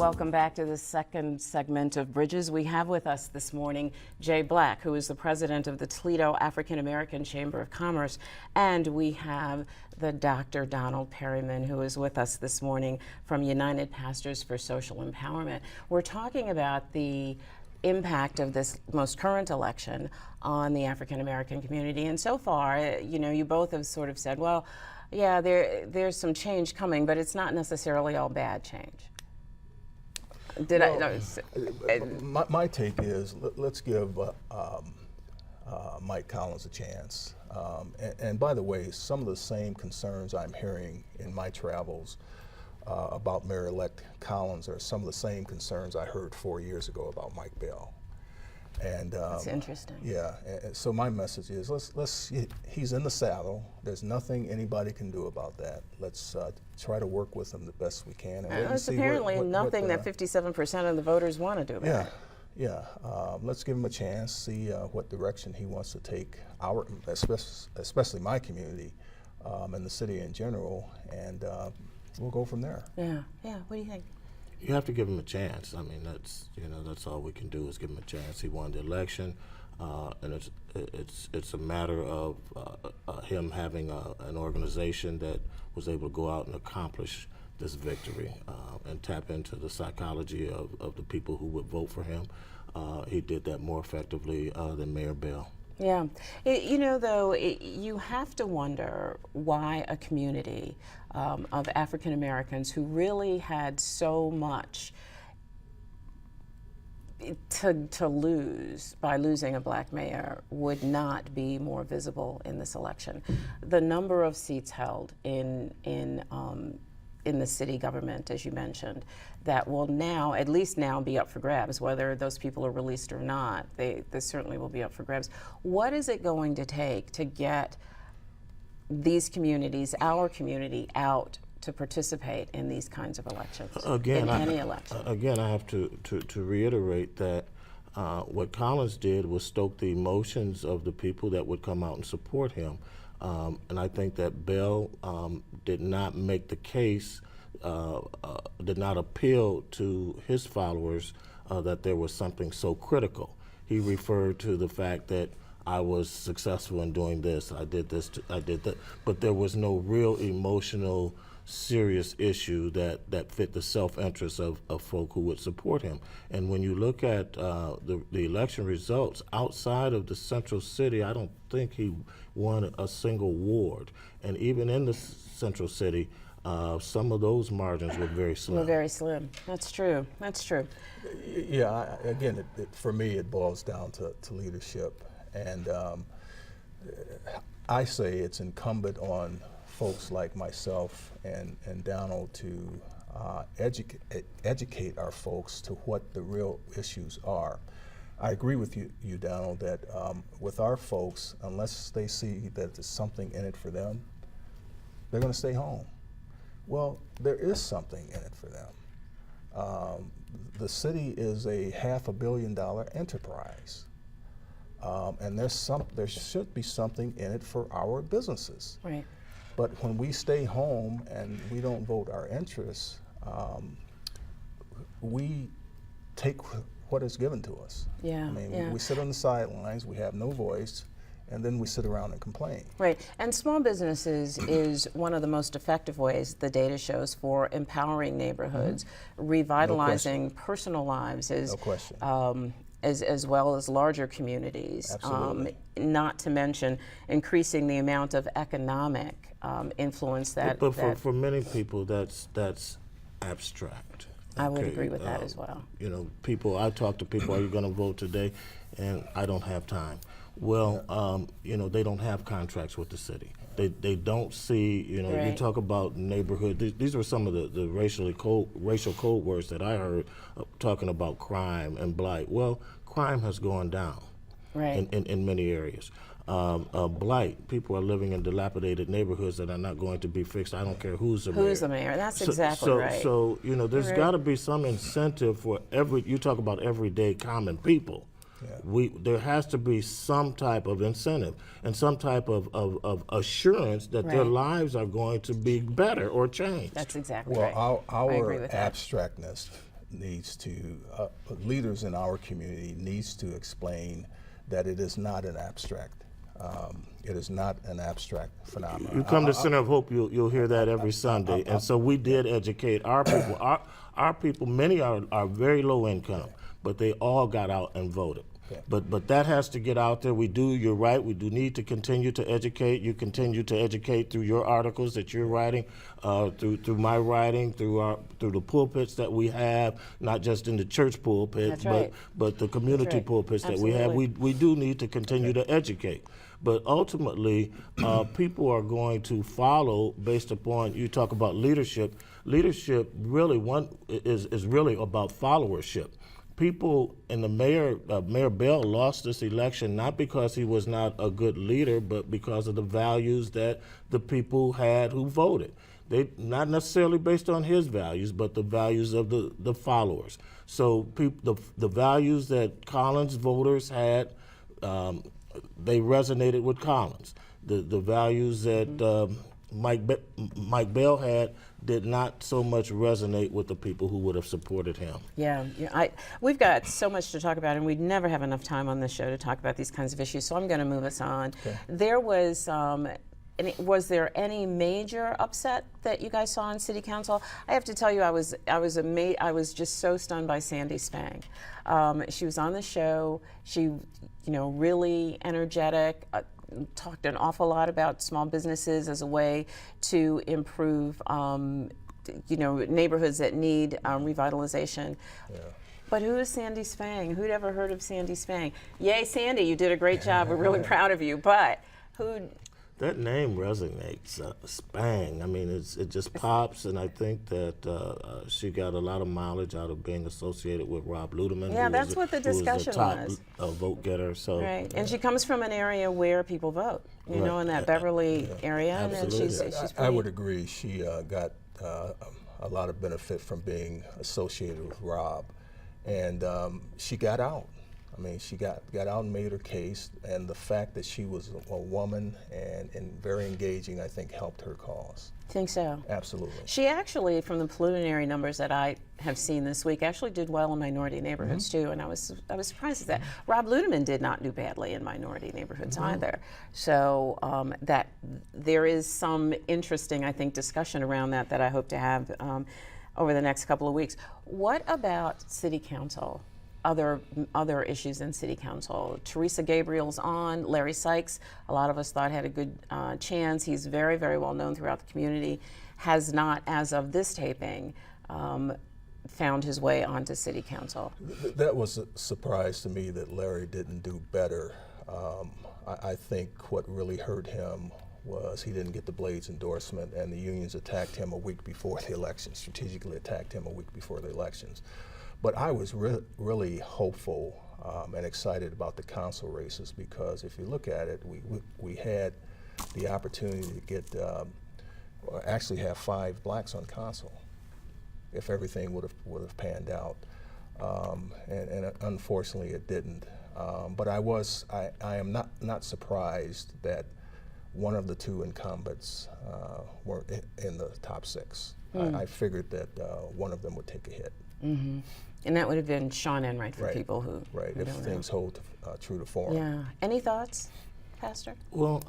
welcome back to the second segment of Bridges. We have with us this morning Jay Black, who is the president of the Toledo African American Chamber of Commerce, and we have the Dr. Donald Perryman, who is with us this morning from United Pastors for Social Empowerment. We're talking about the impact of this most current election on the African American community, and so far, you both have sort of said, well, yeah, there's some change coming, but it's not necessarily all bad change. My take is let's give Mike Collins a chance. And by the way, some of the same concerns I'm hearing in my travels about Mayor-elect Collins are some of the same concerns I heard 4 years ago about Mike Bell. And that's interesting. Yeah, and so my message is he's in the saddle. There's nothing anybody can do about that. Let's try to work with him the best we can. And there's apparently nothing that 57% of the voters want to do about it. Yeah, let's give him a chance, see what direction he wants to take especially my community and the city in general, and we'll go from there. Yeah, what do you think? You have to give him a chance. I mean, that's all we can do is give him a chance. He won the election, and it's a matter of him having an organization that was able to go out and accomplish this victory and tap into the psychology of the people who would vote for him. He did that more effectively than Mayor Bell. Yeah, you have to wonder why a community of African Americans who really had so much to lose by losing a black mayor would not be more visible in this election. The number of seats held in the city government, as you mentioned, that will now, at least now, be up for grabs. Whether those people are released or not, they certainly will be up for grabs. What is it going to take to get these communities, our community, out to participate in these kinds of elections, in any election? Again, I have to reiterate that what Collins did was stoke the emotions of the people that would come out and support him. And I think that Bell did not make the case, did not appeal to his followers that there was something so critical. He referred to the fact that I was successful in doing this, I did this, I did that, but there was no real emotional, serious issue that fit the self-interest of folk who would support him. And when you look at the election results outside of the central city, I don't think he won a single ward. And even in the central city, some of those margins were very slim. Were very slim. That's true. That's true. Yeah, again, for me, it boils down to leadership. And I say it's incumbent on folks like myself and Donald to educate our folks to what the real issues are. I agree with you Donald, that with our folks, unless they see that there's something in it for them, they're going to stay home. Well, there is something in it for them. The city is a $500 million enterprise. And there should be something in it for our businesses. Right. But when we stay home and we don't vote our interests, we take what is given to us. Yeah. I mean, we sit on the sidelines, we have no voice, and then we sit around and complain. Right, and small businesses is one of the most effective ways, the data shows, for empowering neighborhoods, revitalizing personal lives, No question. As well as larger communities. Absolutely. Not to mention increasing the amount of economic influence that. But for many people, that's abstract. I would agree with that as well. I talk to people, are you going to vote today? And I don't have time. Well, they don't have contracts with the city. They don't see, Right. You talk about neighborhood. These were some of the racial code words that I heard talking about crime and blight. Well, crime has gone down Right. in many areas. Blight, people are living in dilapidated neighborhoods that are not going to be fixed. I don't care who's the mayor. Who's the mayor? That's exactly right. So, there's Right. got to be some incentive for you talk about everyday common people. Yeah. There has to be some type of incentive and some type of assurance that their Right. lives are going to be better or change. That's exactly Well, right. I agree our with that. abstractness needs to, leaders in our community needs to explain that it is not an abstract. It is not an abstract phenomenon. You come to Center of Hope, you'll hear that every Sunday. And so we did educate our people. Our people, many are very low income, but they all got out and voted. Okay. But that has to get out there. You're right, we do need to continue to educate. You continue to educate through your articles that you're writing, through my writing, through the pulpits that we have, not just in the church pulpit, That's right. but the community right. pulpits that we have. Absolutely. We do need to continue to educate. But ultimately, people are going to follow based upon, you talk about leadership. Leadership really is really about followership. People, and the mayor Bell lost this election not because he was not a good leader, but because of the values that the people had who voted. They not necessarily based on his values, but the values of the followers. So the values that Collins voters had, they resonated with Collins. The values that Mike Bell had did not so much resonate with the people who would have supported him. Yeah, we've got so much to talk about, and we'd never have enough time on this show to talk about these kinds of issues, so I'm going to move us on. Okay. There was there any major upset that you guys saw in City Council? I have to tell you, I was just so stunned by Sandy Spang. She was on the show. She, really energetic. Talked an awful lot about small businesses as a way to improve, neighborhoods that need revitalization. Yeah. But who is Sandy Spang? Who'd ever heard of Sandy Spang? Yay, Sandy, you did a great job. We're really proud of you. But who? That name resonates, Spang. I mean, it just pops, and I think that she got a lot of mileage out of being associated with Rob Ludeman. Yeah, that's what the discussion was. Top vote getter. So, Right, and she comes from an area where people vote, in that Beverly area, Absolutely. and she's I pretty. would agree. She got a lot of benefit from being associated with Rob, and she got out. I mean, she got out and made her case, and the fact that she was a woman and very engaging, I think, helped her cause. Think so. Absolutely. She actually, from the preliminary numbers that I have seen this week, actually did well in minority neighborhoods too, and I was surprised at that. Rob Ludeman did not do badly in minority neighborhoods either. So that there is some interesting, I think, discussion around that I hope to have over the next couple of weeks. What about City Council? Other issues in City Council. Teresa Gabriel's on. Larry Sykes, a lot of us thought had a good chance. He's very, very well known throughout the community. Has not, as of this taping, found his way onto City Council. That was a surprise to me that Larry didn't do better. I think what really hurt him was he didn't get the Blades endorsement, and the unions attacked him a week before the election, strategically attacked him a week before the elections. But I was really hopeful and excited about the council races, because if you look at it, we had the opportunity to get, actually have 5 blacks on council if everything would have panned out, and unfortunately it didn't. But I am not surprised that one of the 2 incumbents were in the top 6. I figured that one of them would take a hit. Mm-hmm. And that would have been Sean Enright for people who Right, who if don't things know. hold true to form. Yeah. Any thoughts, Pastor? well,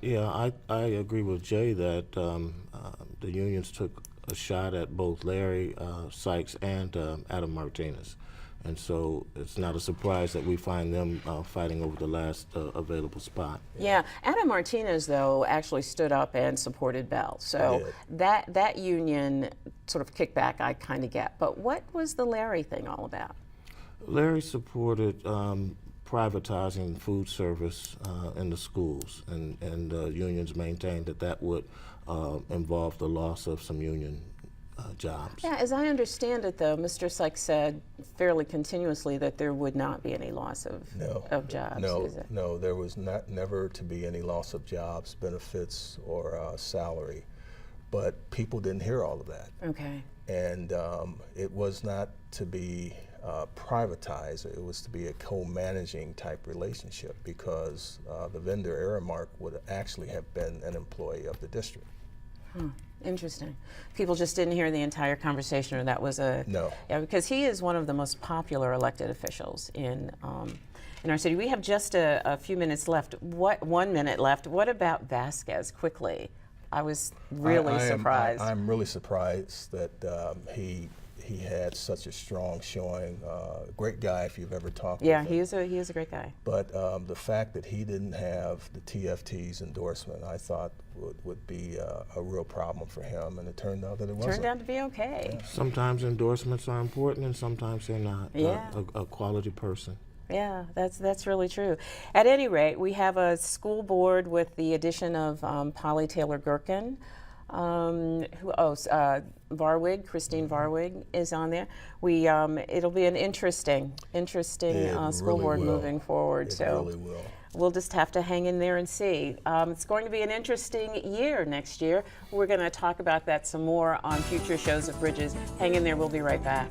yeah, I agree with Jay that the unions took a shot at both Larry Sykes and Adam Martinez. And so it's not a surprise that we find them fighting over the last available spot. Yeah. Adam Martinez, though, actually stood up and supported Bell. So that union sort of kickback I kind of get. But what was the Larry thing all about? Larry supported privatizing food service in the schools, and unions maintained that would involve the loss of some union jobs. Yeah, as I understand it, though, Mr. Sykes said fairly continuously that there would not be any loss of jobs. No, there was never to be any loss of jobs, benefits, or salary. But people didn't hear all of that. Okay. And it was not to be privatized. It was to be a co-managing type relationship, because the vendor, Aramark, would actually have been an employee of the district. Interesting. People just didn't hear the entire conversation, or that was a No. Yeah, because he is one of the most popular elected officials in our city. We have just a few minutes left. 1 minute left. What about Vasquez? Quickly, I was really surprised. I'm really surprised that he had such a strong showing. Great guy if you've ever talked Yeah, with him. he is a great guy. But the fact that he didn't have the TFT's endorsement, I thought would be a real problem for him, and it turned out that it wasn't. Turned out to be okay. Sometimes endorsements are important and sometimes they're not. Yeah. A quality person. Yeah, that's really true. At any rate, we have a school board with the addition of Polly Taylor Gherkin. Varwig, Christine Varwig is on there. It'll be an interesting school really board will. moving forward. It So really will. we'll just have to hang in there and see. It's going to be an interesting year next year. We're going to talk about that some more on future shows of Bridges. Hang in there. We'll be right back.